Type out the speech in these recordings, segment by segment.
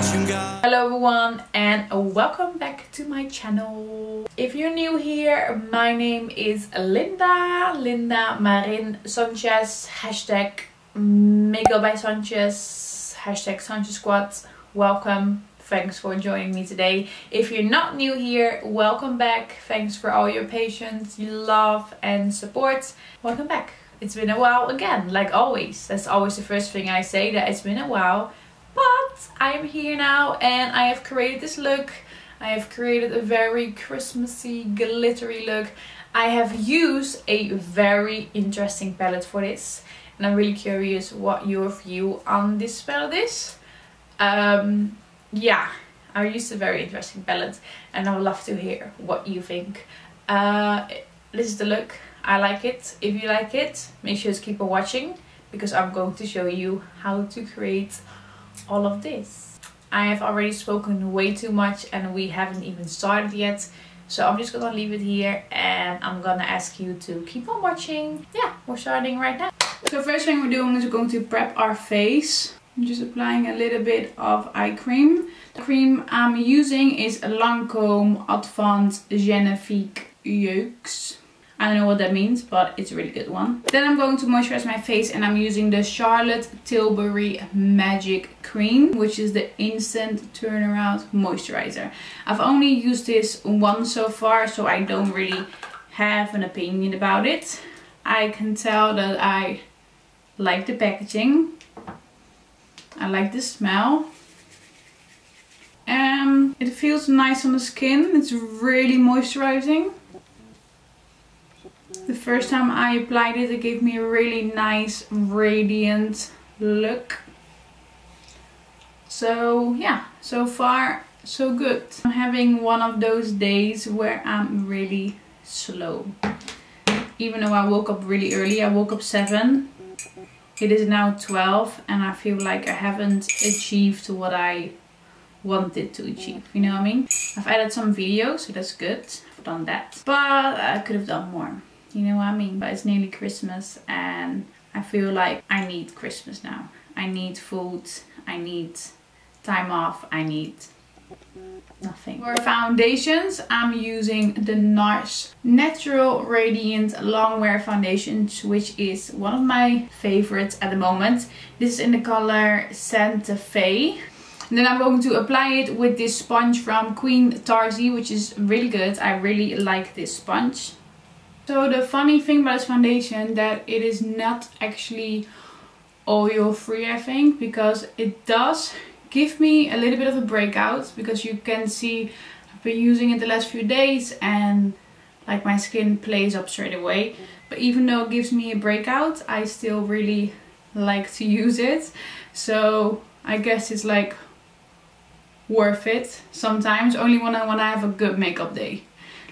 Hello everyone and welcome back to my channel. If you're new here, my name is Linda Marin Sanchez, hashtag Makeup by Sanchez, hashtag Sanchez Squad. Welcome, thanks for joining me today. If you're not new here, welcome back. Thanks for all your patience, love and support. Welcome back. It's been a while again, like always. That's always the first thing I say, that it's been a while. But I'm here now and I have created this look. I have created a very Christmassy, glittery look. I have used a very interesting palette for this. And I'm really curious what your view on this palette is. Yeah, I used a very interesting palette and I would love to hear what you think. This is the look. I like it. If you like it, make sure to keep on watching because I'm going to show you how to create all of this. I have already spoken way too much and we haven't even started yet. So I'm just gonna leave it here and I'm gonna ask you to keep on watching. Yeah, we're starting right now. So first thing we're doing is we're going to prep our face. I'm just applying a little bit of eye cream. The cream I'm using is Lancome Genifque Yeux. I don't know what that means, but it's a really good one. Then I'm going to moisturize my face and I'm using the Charlotte Tilbury Magic Cream, which is the instant turnaround moisturizer. I've only used this once so far, so I don't really have an opinion about it. I can tell that I like the packaging. I like the smell. It feels nice on the skin. It's really moisturizing. The first time I applied it, it gave me a really nice, radiant look. So yeah, so far so good. I'm having one of those days where I'm really slow. Even though I woke up really early, I woke up 7. It is now 12 and I feel like I haven't achieved what I wanted to achieve, you know what I mean? I've added some videos, so that's good. I've done that. But I could have done more. You know what I mean? But it's nearly Christmas and I feel like I need Christmas now. I need food, I need time off, I need nothing. For foundations, I'm using the Nars Natural Radiant Longwear Foundations, which is one of my favorites at the moment. This is in the color Sante. And then I'm going to apply it with this sponge from Queen Tarzi, which is really good. I really like this sponge. So the funny thing about this foundation, that it is not actually oil free, I think, because it does give me a little bit of a breakout, because you can see I've been using it the last few days and like my skin plays up straight away. But even though it gives me a breakout, I still really like to use it. So I guess it's like worth it sometimes, only when I have a good makeup day.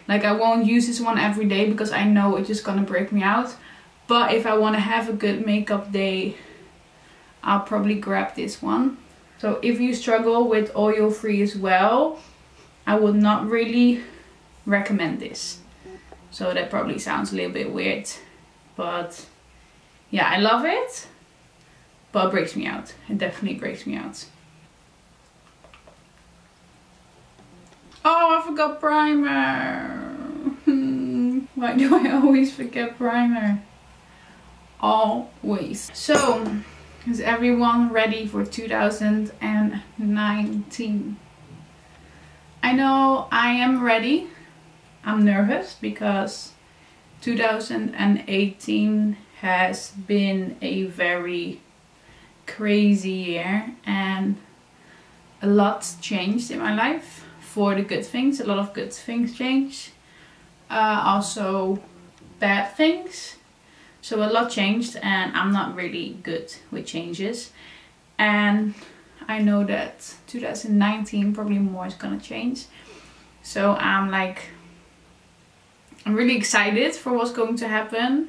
Like I won't use this one every day because I know it's just gonna break me out. But if I want to have a good makeup day, I'll probably grab this one. So if you struggle with oil free as well, I would not really recommend this. So that probably sounds a little bit weird. But yeah, I love it. But it breaks me out. It definitely breaks me out. Oh, I forgot primer. Why do I always forget primer? Always. So, is everyone ready for 2019? I know I am ready. I'm nervous because 2018 has been a very crazy year and a lot changed in my life. For the good things, a lot of good things changed. Also bad things. So a lot changed and I'm not really good with changes. And I know that 2019 probably more is gonna change. So I'm really excited for what's going to happen.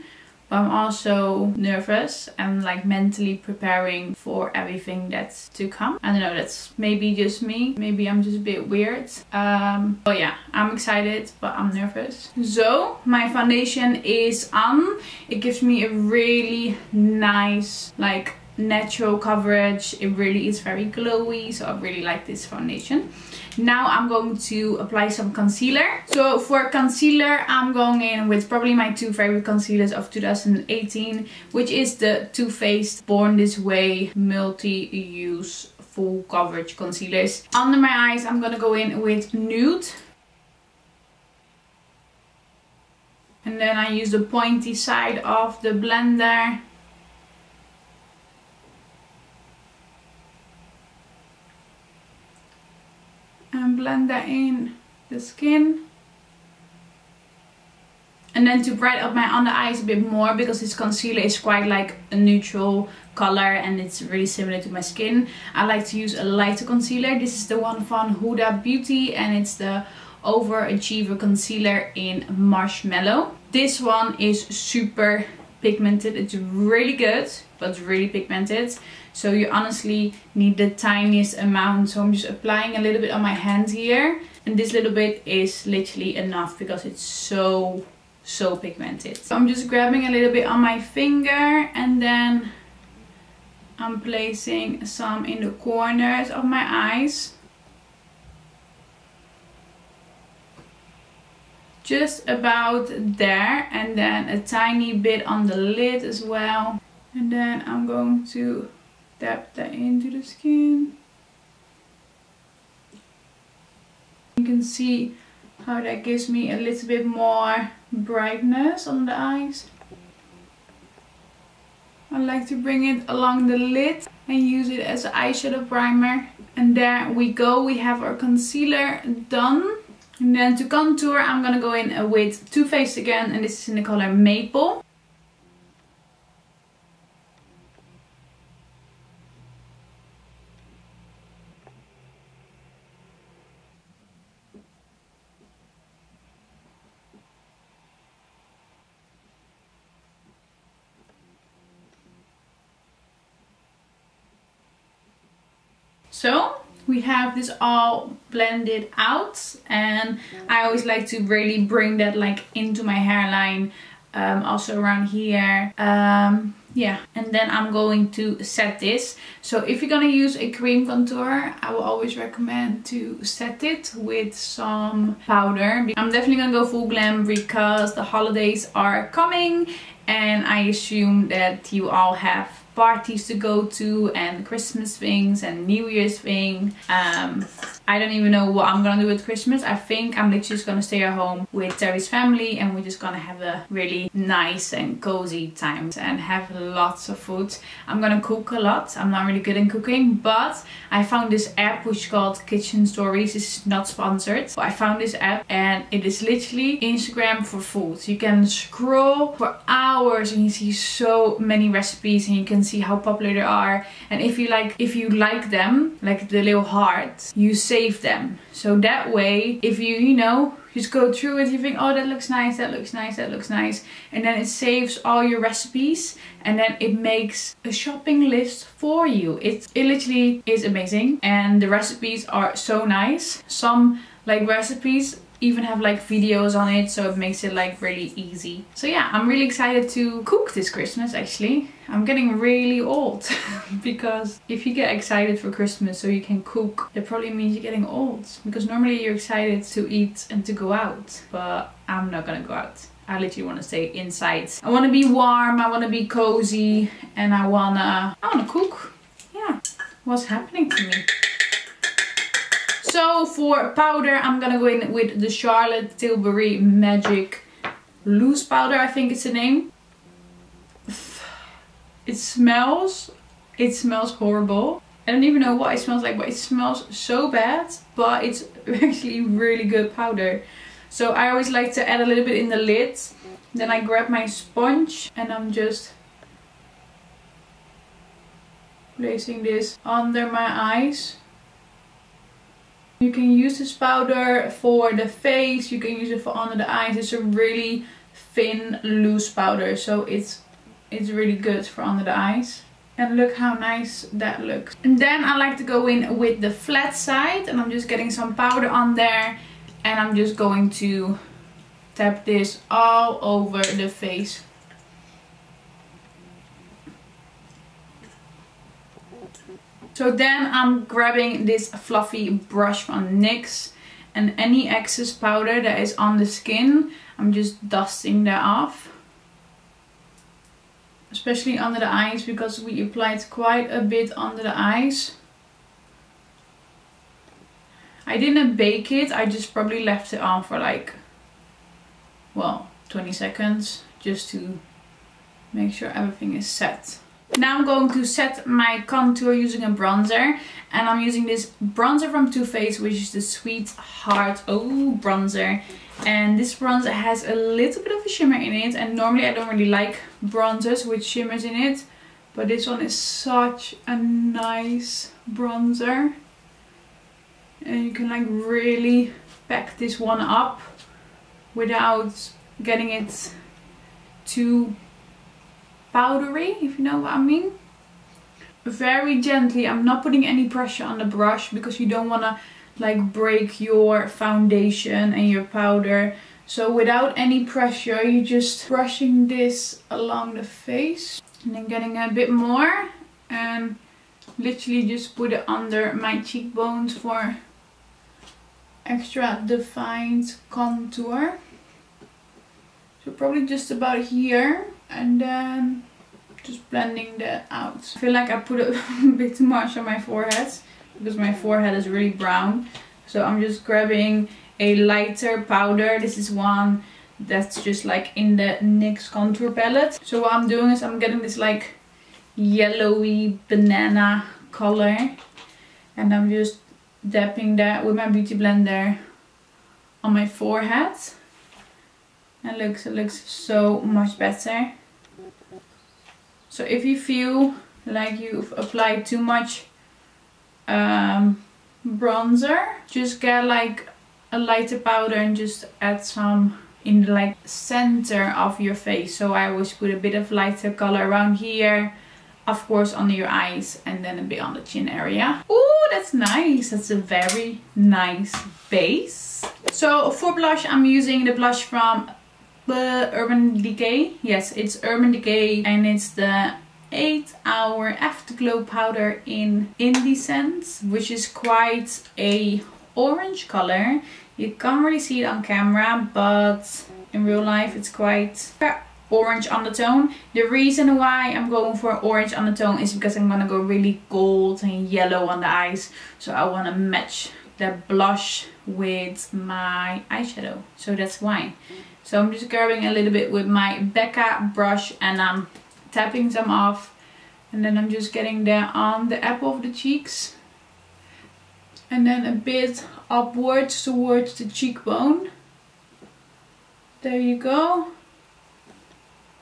But I'm also nervous and like mentally preparing for everything that's to come. I don't know, that's maybe just me. Maybe I'm just a bit weird. But yeah, I'm excited, but I'm nervous. So my foundation is on. It gives me a really nice, like natural coverage. It really is very glowy, so I really like this foundation. Now I'm going to apply some concealer. So for concealer, I'm going in with probably my two favorite concealers of 2018, which is the Too Faced Born This Way multi-use full coverage concealers. Under my eyes, I'm gonna go in with Nude. And then I use the pointy side of the blender. And blend that in the skin. And then to brighten up my under eyes a bit more, because this concealer is quite like a neutral color and it's really similar to my skin, I like to use a lighter concealer. This is the one from Huda Beauty and it's the Overachiever concealer in Marshmellow. This one is super pigmented. It's really good, but it's really pigmented. So you honestly need the tiniest amount. So I'm just applying a little bit on my hand here. And this little bit is literally enough because it's so pigmented. So I'm just grabbing a little bit on my finger and then I'm placing some in the corners of my eyes. Just about there, and then a tiny bit on the lid as well. And then I'm going to dab that into the skin. You can see how that gives me a little bit more brightness on the eyes. I like to bring it along the lid and use it as an eyeshadow primer. And there we go, we have our concealer done. And then to contour, I'm gonna go in with Too Faced again, and this is in the color Maple. So we have this all blended out, and I always like to really bring that like into my hairline, also around here. Yeah, and then I'm going to set this. So if you're gonna use a cream contour, I will always recommend to set it with some powder. I'm definitely gonna go full glam because the holidays are coming, and I assume that you all have parties to go to and Christmas things and New Year's thing. I don't even know what I'm gonna do with Christmas. I think I'm literally just gonna stay at home with Terry's family and we're just gonna have a really nice and cozy time and have lots of food. I'm gonna cook a lot. I'm not really good in cooking, but I found this app which is called Kitchen Stories. This is not sponsored. I found this app and it is literally Instagram for food. You can scroll for hours and you see so many recipes and you can see how popular they are. And if you like them, like the little heart, you save them. So that way, if you know, just go through it, you think, oh, that looks nice, that looks nice, that looks nice. And then it saves all your recipes and then it makes a shopping list for you. It literally is amazing. And the recipes are so nice. Some like recipes even have like videos on it, so it makes it like really easy. So yeah, I'm really excited to cook this Christmas actually. I'm getting really old because if you get excited for Christmas so you can cook, that probably means you're getting old, because normally you're excited to eat and to go out, but I'm not gonna go out. I literally want to stay inside. I want to be warm, I want to be cozy, and I wanna cook. Yeah, what's happening to me? So for powder, I'm gonna go in with the Charlotte Tilbury Magic Loose Powder, I think it's the name. It smells horrible. I don't even know what it smells like, but it smells so bad. But it's actually really good powder. So I always like to add a little bit in the lid. Then I grab my sponge and I'm just placing this under my eyes. You can use this powder for the face, you can use it for under the eyes. It's a really thin, loose powder, so it's really good for under the eyes. And look how nice that looks. And then I like to go in with the flat side, and I'm just getting some powder on there, and I'm just going to tap this all over the face. So then I'm grabbing this fluffy brush from NYX, and any excess powder that is on the skin, I'm just dusting that off. Especially under the eyes, because we applied quite a bit under the eyes. I didn't bake it, I just probably left it on for like, well, 20 seconds just to make sure everything is set. Now I'm going to set my contour using a bronzer, and I'm using this bronzer from Too Faced, which is the Sweet Heart bronzer. And this bronzer has a little bit of a shimmer in it, and normally I don't really like bronzers with shimmers in it, but this one is such a nice bronzer, and you can like really pack this one up without getting it too powdery, if you know what I mean. Very gently, I'm not putting any pressure on the brush because you don't want to like break your foundation and your powder. So without any pressure, you're just brushing this along the face and then getting a bit more and literally just put it under my cheekbones for extra defined contour. So probably just about here, and then just blending that out. I feel like I put a bit too much on my forehead because my forehead is really brown. So I'm just grabbing a lighter powder. This is one that's just like in the NYX contour palette. So what I'm doing is I'm getting this like yellowy banana color, and I'm just dabbing that with my beauty blender on my forehead. And it looks so much better. So if you feel like you've applied too much bronzer, just get like a lighter powder and just add some in the like center of your face. So I always put a bit of lighter color around here, of course under your eyes, and then a bit on the chin area. Oh, that's nice. That's a very nice base. So for blush, I'm using the blush from Urban Decay. Yes, it's Urban Decay, and it's the 8-hour Afterglow powder in Indicent, which is quite a orange color. You can't really see it on camera, but in real life it's quite orange undertone. The reason why I'm going for orange undertone is because I'm gonna go really gold and yellow on the eyes, so I want to match the blush with my eyeshadow, so that's why. So I'm just grabbing a little bit with my Becca brush and I'm tapping some off, and then I'm just getting that on the apple of the cheeks and then a bit upwards towards the cheekbone. There you go.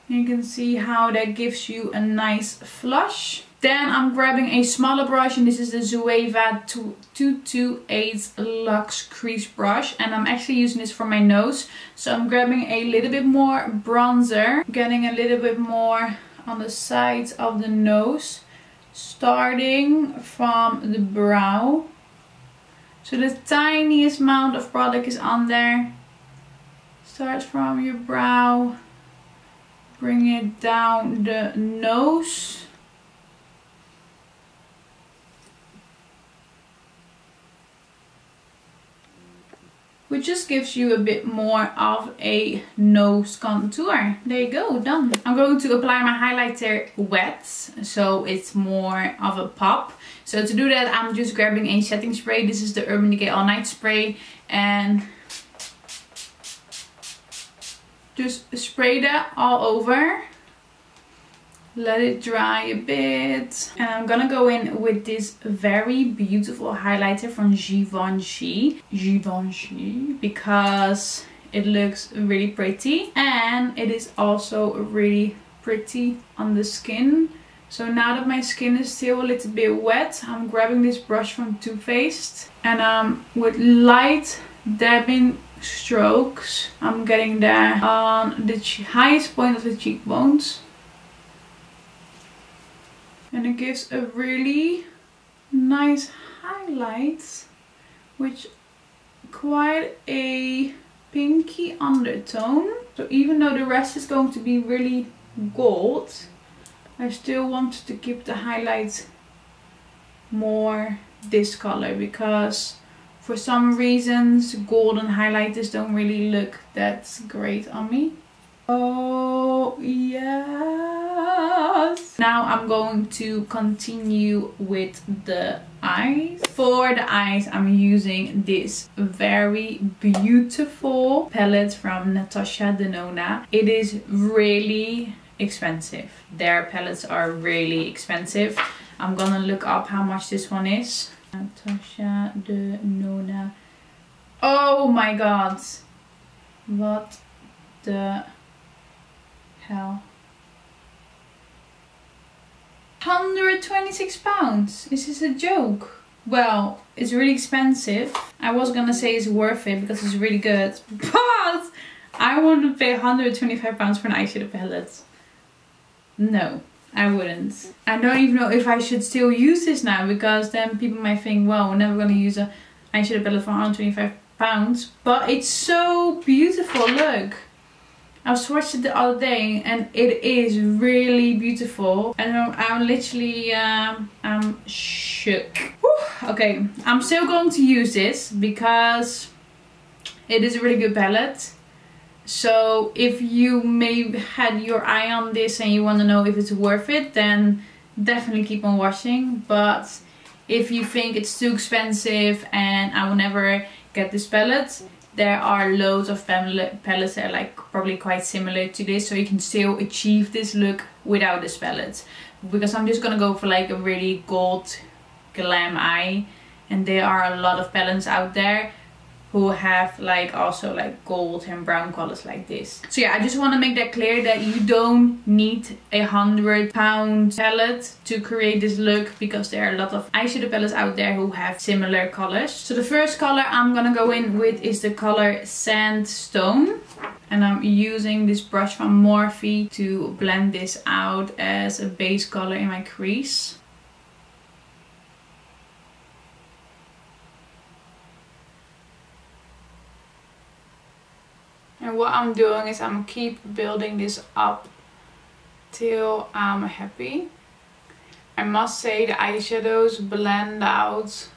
You can see how that gives you a nice flush. Then I'm grabbing a smaller brush, and this is the Zoeva 228 Luxe Crease Brush, and I'm actually using this for my nose. So I'm grabbing a little bit more bronzer, getting a little bit more on the sides of the nose, starting from the brow. So the tiniest amount of product is on there. Starts from your brow, bring it down the nose. Which just gives you a bit more of a nose contour. There you go, done. I'm going to apply my highlighter wet, so it's more of a pop. So to do that, I'm just grabbing a setting spray. This is the Urban Decay All Night Spray, and just spray that all over. Let it dry a bit. And I'm gonna go in with this very beautiful highlighter from Givency. Because it looks really pretty. And it is also really pretty on the skin. So now that my skin is still a little bit wet, I'm grabbing this brush from Too Faced. And with light dabbing strokes, I'm getting there on the highest point of the cheekbones. And it gives a really nice highlight, which quite a pinky undertone. So even though the rest is going to be really gold, I still want to keep the highlight more this color, because for some reasons golden highlighters don't really look that great on me. Oh yes! Now I'm going to continue with the eyes. For the eyes I'm using this very beautiful palette from Natasha Denona. It is really expensive. Their palettes are really expensive. I'm gonna look up how much this one is. Natasha Denona. Oh my god! What the hell? £126? Is this a joke? Well, it's really expensive. I was gonna say it's worth it because it's really good, but I want to pay £125 for an eyeshadow palette. No, I wouldn't. I don't even know if I should still use this now, because then people might think, well, we're never gonna use an eyeshadow palette for £125. But it's so beautiful, look. I swatched it the other day and it is really beautiful. And I'm literally, I'm shook. Whew. Okay, I'm still going to use this because it is a really good palette. So if you maybe had your eye on this and you want to know if it's worth it, then definitely keep on watching. But if you think it's too expensive and I will never get this palette, there are loads of palettes that are like probably quite similar to this, so you can still achieve this look without this palette. Because I'm just gonna go for like a really gold glam eye, and there are a lot of palettes out there who have like also like gold and brown colors like this. So yeah, I just want to make that clear that you don't need a £100 palette to create this look, because there are a lot of eyeshadow palettes out there who have similar colors. So the first color I'm gonna go in with is the color Sandstone, and I'm using this brush from Morphe to blend this out as a base color in my crease. And what I'm doing is I'm keep building this up till I'm happy. I must say the eyeshadows blend out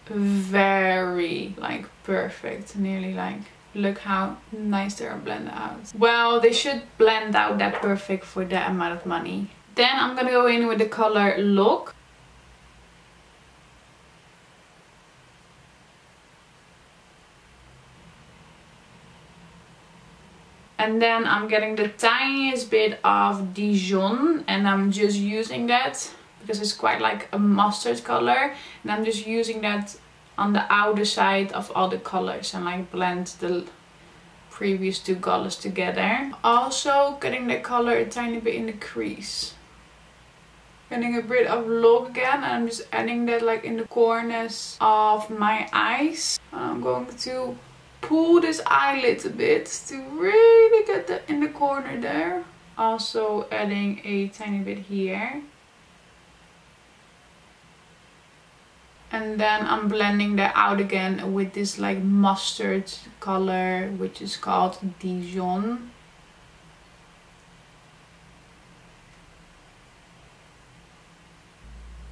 very like perfect. Nearly like, look how nice they are blended out. Well, they should blend out that perfect for that amount of money. Then I'm gonna go in with the color Lock. And then I'm getting the tiniest bit of Dijon, and I'm just using that because it's quite like a mustard color, and I'm just using that on the outer side of all the colors and like blend the previous two colors together. Also getting the color a tiny bit in the crease. Getting a bit of Lock again, and I'm just adding that like in the corners of my eyes. I'm going to pull this eyelid a bit to really get that in the corner there. Also adding a tiny bit here. And then I'm blending that out again with this like mustard color, which is called Dijon.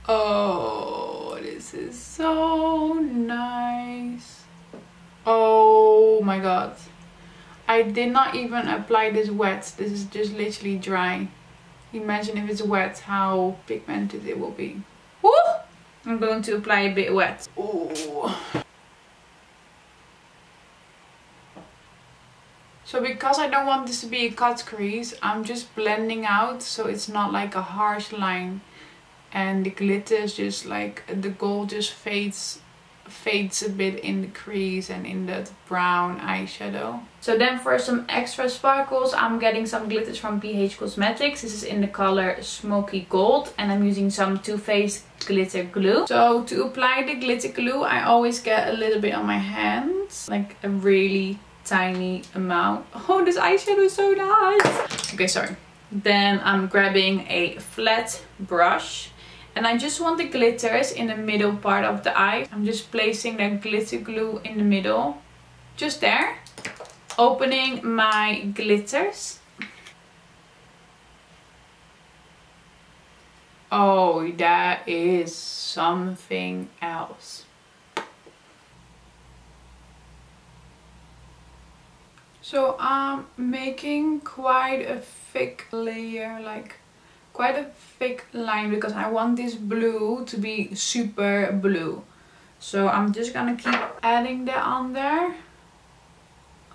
Oh, this is so nice. Oh my god. I did not even apply this wet. This is just literally dry. Imagine if it's wet, how pigmented it will be. Woo! I'm going to apply a bit wet. Ooh. So because I don't want this to be a cut crease, I'm just blending out so it's not like a harsh line. And the glitter is just like, the gold just fades a bit in the crease and in that brown eyeshadow. So then for some extra sparkles, I'm getting some glitters from PH Cosmetics. This is in the color Smoky Gold, and I'm using some Too Faced glitter glue. So to apply the glitter glue, I always get a little bit on my hands, like a really tiny amount. Oh, this eyeshadow is so nice. Okay, sorry. Then I'm grabbing a flat brush. And I just want the glitters in the middle part of the eye. I'm just placing that glitter glue in the middle. Just there. Opening my glitters. Oh, that is something else. So I'm making quite a thick layer, like quite a thick line, because I want this blue to be super blue. So I'm just gonna keep adding that on there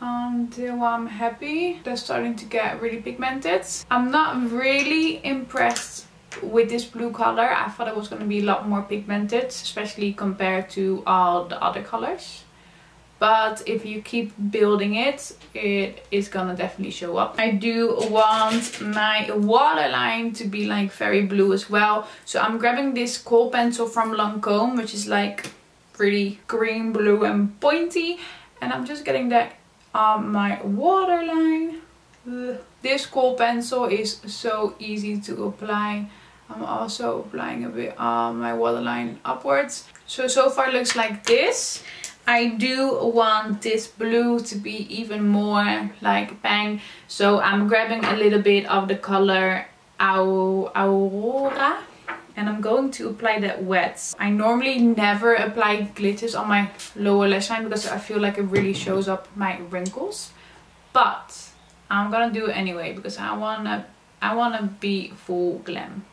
until I'm happy. They're starting to get really pigmented. I'm not really impressed with this blue color. I thought it was going to be a lot more pigmented, especially compared to all the other colors. But if you keep building it, it is gonna definitely show up. I do want my waterline to be like very blue as well. So I'm grabbing this kohl pencil from Lancome, which is like pretty green, blue and pointy. And I'm just getting that on my waterline. This kohl pencil is so easy to apply. I'm also applying a bit on my waterline upwards. So far it looks like this. I do want this blue to be even more like bang. So I'm grabbing a little bit of the color Aurora. And I'm going to apply that wet. I normally never apply glitters on my lower lash line because I feel like it really shows up my wrinkles. But I'm gonna do it anyway because I wanna be full glam.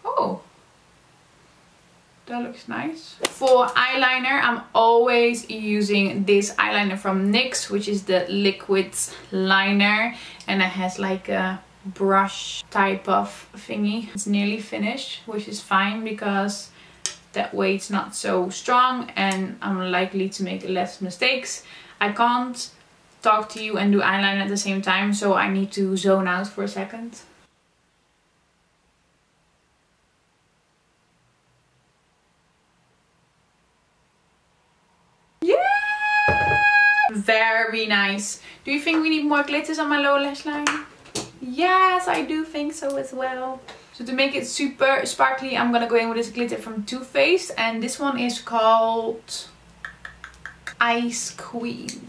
Oh, that looks nice. For eyeliner, I'm always using this eyeliner from NYX, which is the liquid liner, and it has like a brush type of thingy. It's nearly finished, which is fine because that way it's not so strong and I'm likely to make less mistakes. I can't talk to you and do eyeliner at the same time, so I need to zone out for a second. Very nice. Do you think we need more glitters on my lower lash line? Yes, I do think so as well. So to make it super sparkly, I'm gonna go in with this glitter from Too Faced, and this one is called Ice Queen.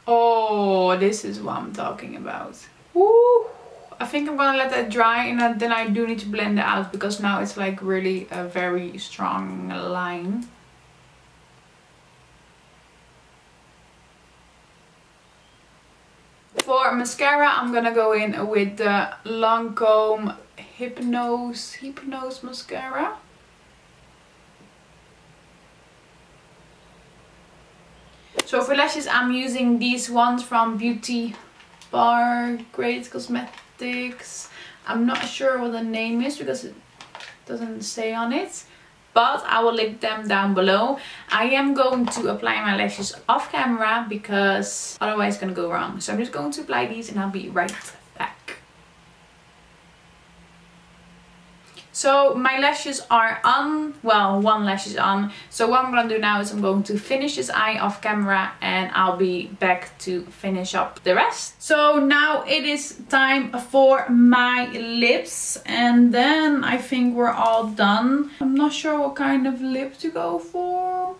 Oh, this is what I'm talking about. Woo! I think I'm gonna let that dry, and then I do need to blend it out because now it's like really a very strong line. For mascara, I'm gonna go in with the Lancome Hypnose mascara. So for lashes, I'm using these ones from Beauty Bar Great Cosmetics. I'm not sure what the name is because it doesn't say on it, but I will link them down below. I am going to apply my lashes off camera because otherwise it's gonna go wrong. So I'm just going to apply these and I'll be right back. So my lashes are on. Well, one lash is on. So what I'm gonna do now is I'm going to finish this eye off camera and I'll be back to finish up the rest. So now it is time for my lips, and then I think we're all done. I'm not sure what kind of lip to go for.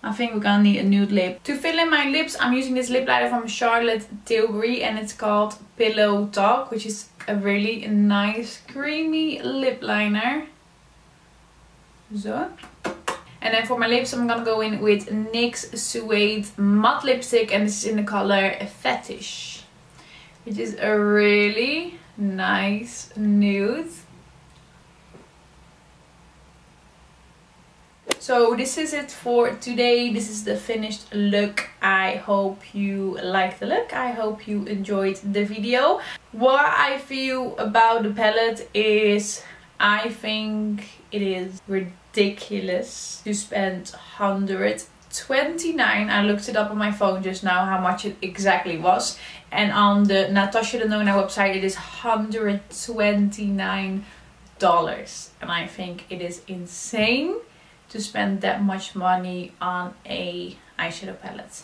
I think we're gonna need a nude lip. To fill in my lips, I'm using this lip liner from Charlotte Tilbury and it's called Pillow Talk, which is a really nice creamy lip liner. So. And then for my lips, I'm gonna go in with NYX Suede Matte Lipstick, and this is in the color Fetish, which is a really nice nude. So this is it for today. This is the finished look. I hope you liked the look. I hope you enjoyed the video. What I feel about the palette is I think it is ridiculous to spend $129. I looked it up on my phone just now how much it exactly was. And on the Natasha Denona website it is $129. And I think it is insane to spend that much money on a eyeshadow palette.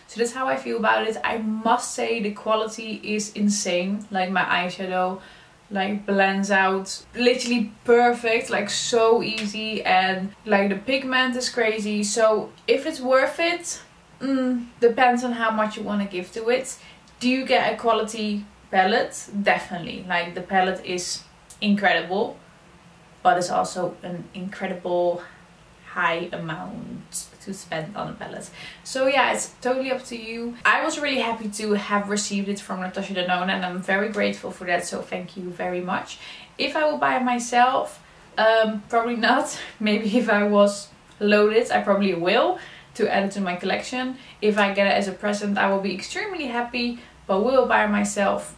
So that's how I feel about it. I must say the quality is insane. Like my eyeshadow like blends out literally perfect, like so easy, and like the pigment is crazy. So if it's worth it, depends on how much you want to give to it. Do you get a quality palette, definitely. Like, the palette is incredible, but it's also an incredible high amount to spend on a palette. So yeah, it's totally up to you. I was really happy to have received it from Natasha Denona, and I'm very grateful for that, so thank you very much. If I will buy it myself, probably not. Maybe if I was loaded, I probably will, to add it to my collection. If I get it as a present, I will be extremely happy, but will I buy it myself?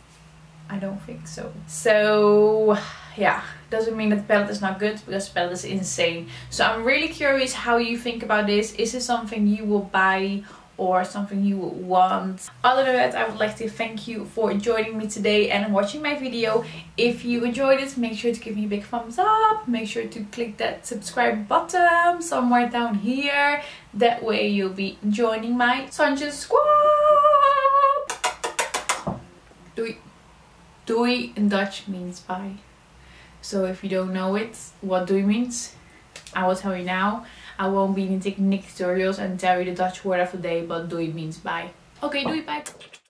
I don't think so. So yeah, doesn't mean that the palette is not good, because the palette is insane. So I'm really curious how you think about this. Is this something you will buy or something you would want? Other than that, I would like to thank you for joining me today and watching my video. If you enjoyed it, make sure to give me a big thumbs up. Make sure to click that subscribe button somewhere down here. That way you'll be joining my Sante squad. Doei. Doei in Dutch means bye. So if you don't know it, what doei means, I will tell you now. I won't be taking Nick tutorials and tell you the Dutch word of the day, but doei means bye. Okay, doei, bye.